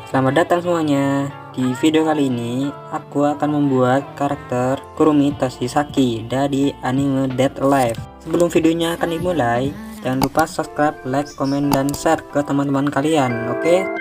Selamat datang semuanya. Di video kali ini aku akan membuat karakter Kurumi Tokisaki dari anime Dead Alive. Sebelum videonya akan dimulai, jangan lupa subscribe, like, komen, dan share ke teman-teman kalian, oke?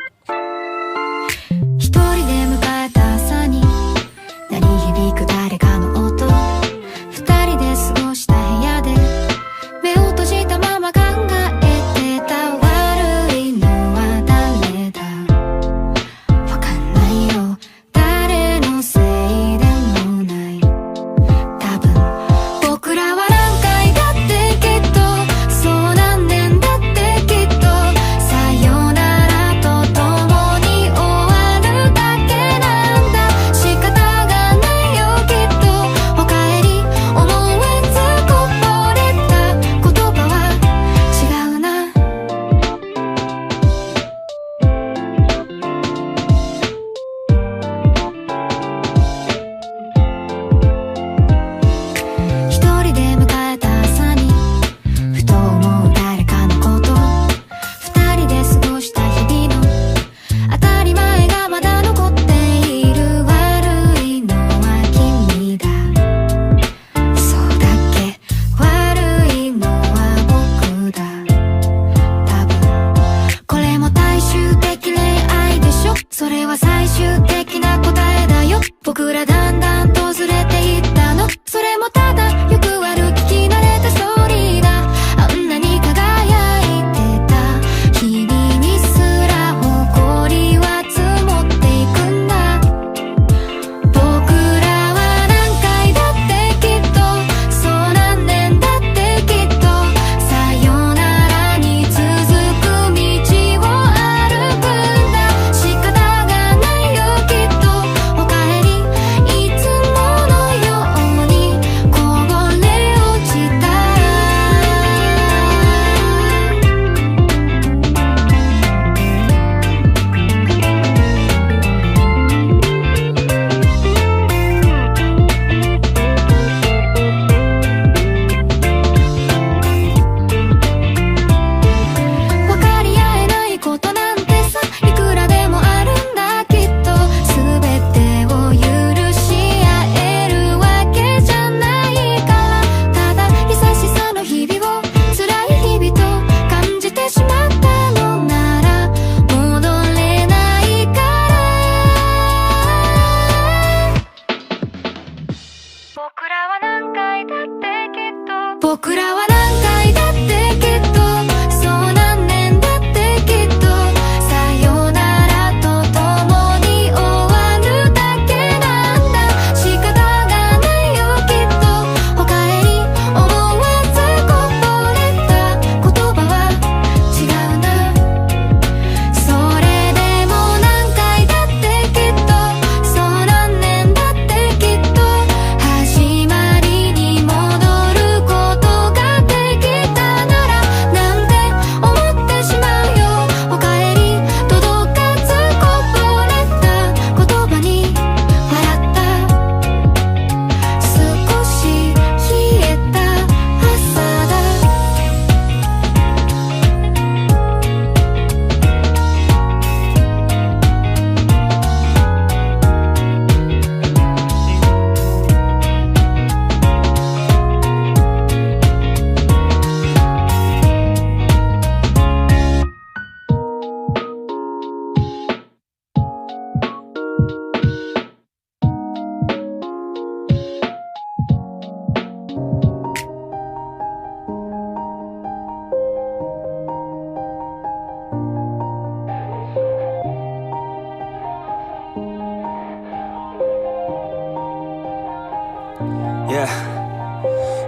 Yeah.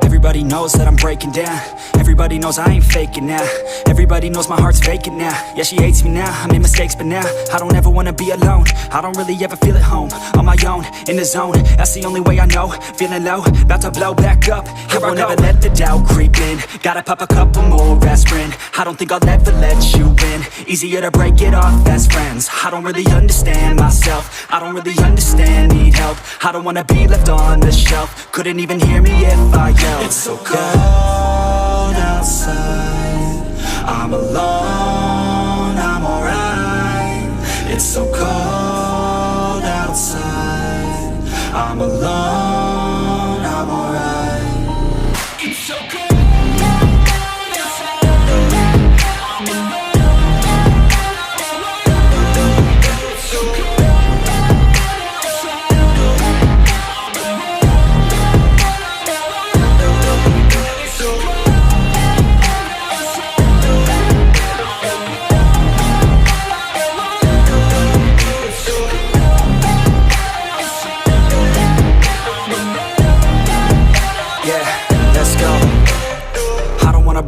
Everybody knows that I'm breaking down. Everybody knows I ain't faking now. Everybody knows my heart's vacant now. Yeah, she hates me now, I made mistakes but now I don't ever wanna be alone. I don't really ever feel at home. On my own, in the zone, that's the only way I know. Feeling low, about to blow back up. Here I won't ever let the doubt creep in. Gotta pop a couple more aspirin. I don't think I'll ever let you in. Easier to break it off best friends. I don't really understand myself. I don't really understand, need help. I don't wanna be left on the shelf. Couldn't even hear me if I yelled. It's so cold outside.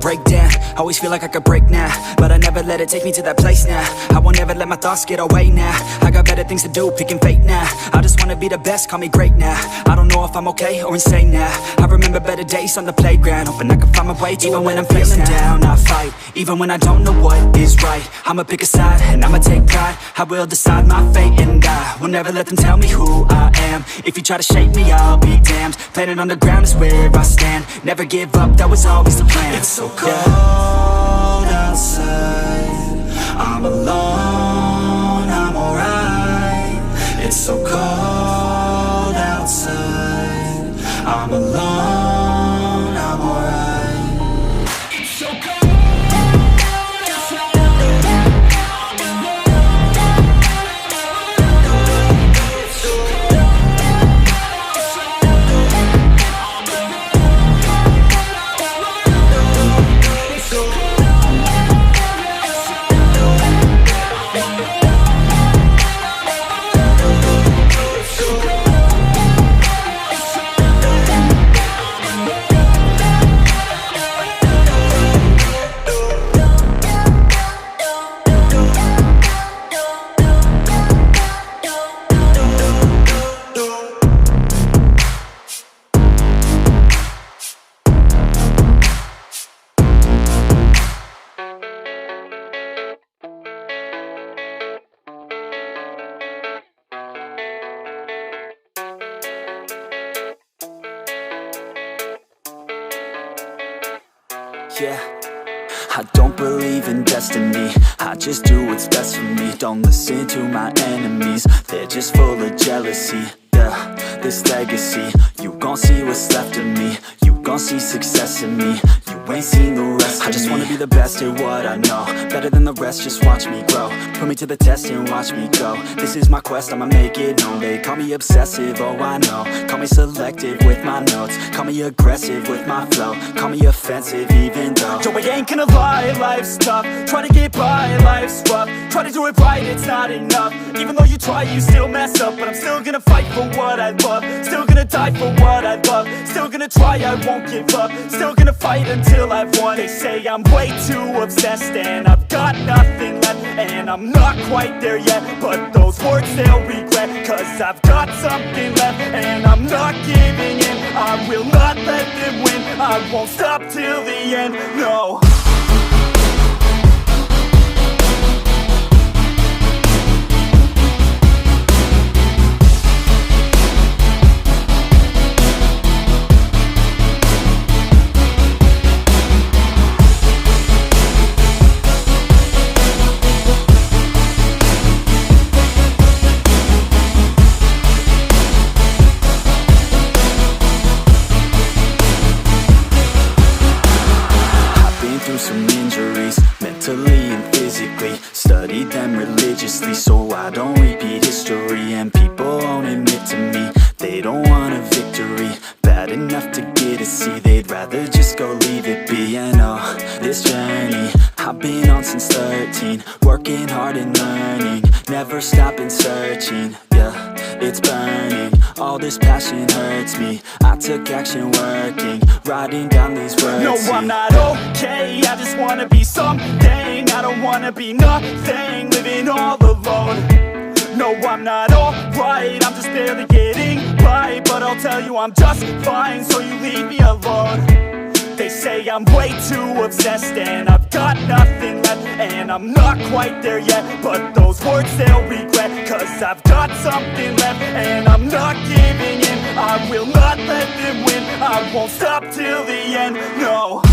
breakdown. Always feel like I could break now, but I never let it take me to that place now. I won't ever let my thoughts get away now. I got better things to do, picking fate now. I just wanna be the best, call me great now. I don't know if I'm okay or insane now. I remember better days on the playground, hoping I can find my way even when I'm feeling down. I fight, even when I don't know what is right. I'ma pick a side, and I'ma take pride. I will decide my fate, and I will never let them tell me who I am. If you try to shake me, I'll be damned. Planet on the ground is where I stand. Never give up, that was always the plan. It's so cold outside, I'm alone, I'm alright. It's so cold outside, I'm alone, I'm alright. It's so cold. Yeah, I don't believe in destiny, I just do what's best for me. Don't listen to my enemies, they're just full of jealousy. Yeah, this legacy, you gon' see what's left of me. You gon' see success in me, you ain't seen the rest of me. I just wanna be the best at what I know, better than the rest, just watch me grow. Put me to the test and watch me go. This is my quest, I'ma make it known. They call me obsessive, oh I know. Call me selective with my notes, call me aggressive with my flow. Call me offensive even though yo, I ain't gonna lie, life's tough. Try to get by, life's rough. Try to do it right, it's not enough. Even though you try, you still mess up. But I'm still gonna fight for what I love, still gonna die for what I love. Still gonna try, I won't give up. Still gonna fight until I've won. They say I'm way too obsessed and I've got nothing left, and I'm not quite there yet, but those words they'll regret. Cause I've got something left and I'm not giving in. I will not let them win, I won't stop till the end, no. Some injuries, mentally and physically. Studied them religiously so I don't repeat history. And people won't admit to me they don't want a victory bad enough to get a C. They'd rather just go leave it be. And oh, this journey I've been on since 13, working hard and learning, never stopping searching. Yeah, it's burning, all this passion hurts me. I took action working, writing down these words. No, I'm not okay, I just wanna be something. I don't wanna be nothing, living all alone. No, I'm not alright, I'm just barely getting by. But I'll tell you I'm just fine, so you leave me alone. They say I'm way too obsessed and I've got nothing left, and I'm not quite there yet, but those words they'll regret. Cause I've got something left and I'm not giving in. I will not let them win, I won't stop till the end, no.